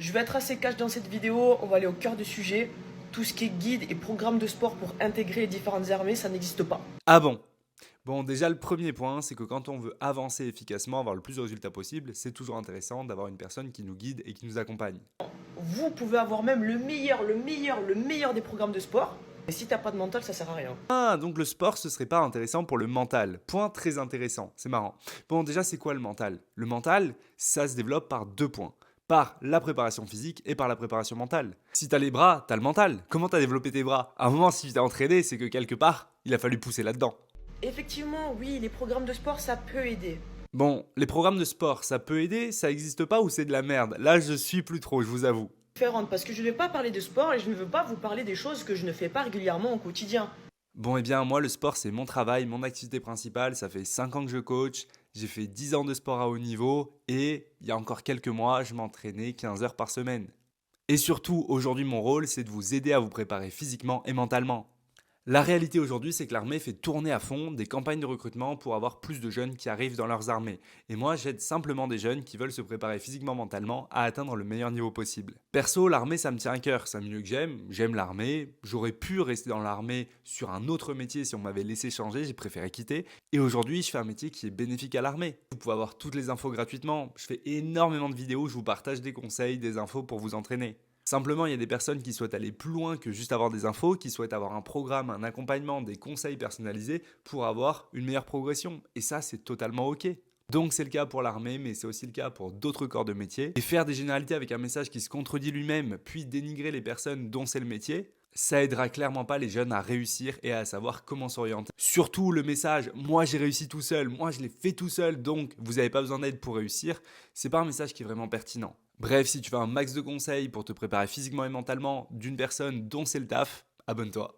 Je vais être assez cash dans cette vidéo, on va aller au cœur du sujet. Tout ce qui est guide et programme de sport pour intégrer les différentes armées, ça n'existe pas. Ah bon? Bon, déjà, le premier point, c'est que quand on veut avancer efficacement, avoir le plus de résultats possible, c'est toujours intéressant d'avoir une personne qui nous guide et qui nous accompagne. Vous pouvez avoir même le meilleur des programmes de sport. Mais si t'as pas de mental, ça sert à rien. Ah, donc le sport, ce serait pas intéressant pour le mental. Point très intéressant, c'est marrant. Bon, déjà, c'est quoi le mental? Le mental, ça se développe par deux points. Par la préparation physique et par la préparation mentale. Si t'as les bras, t'as le mental. Comment t'as développé tes bras? À un moment, si tu t'es entraîné, c'est que quelque part, il a fallu pousser là-dedans. Effectivement, oui, les programmes de sport, ça peut aider. Bon, les programmes de sport, ça peut aider, ça existe pas ou c'est de la merde? Là, je suis plus trop, je vous avoue. Différente, parce que je ne vais pas parler de sport et je ne veux pas vous parler des choses que je ne fais pas régulièrement au quotidien. Bon, eh bien, moi, le sport, c'est mon travail, mon activité principale. Ça fait 5 ans que je coach. J'ai fait 10 ans de sport à haut niveau. Et il y a encore quelques mois, je m'entraînais 15 heures par semaine. Et surtout, aujourd'hui, mon rôle, c'est de vous aider à vous préparer physiquement et mentalement. La réalité aujourd'hui, c'est que l'armée fait tourner à fond des campagnes de recrutement pour avoir plus de jeunes qui arrivent dans leurs armées. Et moi, j'aide simplement des jeunes qui veulent se préparer physiquement, mentalement à atteindre le meilleur niveau possible. Perso, l'armée, ça me tient à cœur. C'est un milieu que j'aime l'armée. J'aurais pu rester dans l'armée sur un autre métier si on m'avait laissé changer, j'ai préféré quitter. Et aujourd'hui, je fais un métier qui est bénéfique à l'armée. Vous pouvez avoir toutes les infos gratuitement. Je fais énormément de vidéos où je vous partage des conseils, des infos pour vous entraîner. Simplement, il y a des personnes qui souhaitent aller plus loin que juste avoir des infos, qui souhaitent avoir un programme, un accompagnement, des conseils personnalisés pour avoir une meilleure progression. Et ça, c'est totalement OK. Donc c'est le cas pour l'armée, mais c'est aussi le cas pour d'autres corps de métier. Et faire des généralités avec un message qui se contredit lui-même, puis dénigrer les personnes dont c'est le métier, ça aidera clairement pas les jeunes à réussir et à savoir comment s'orienter. Surtout le message moi j'ai réussi tout seul, moi je l'ai fait tout seul, donc vous n'avez pas besoin d'aide pour réussir, c'est pas un message qui est vraiment pertinent. Bref, si tu veux un max de conseils pour te préparer physiquement et mentalement d'une personne dont c'est le taf, abonne-toi.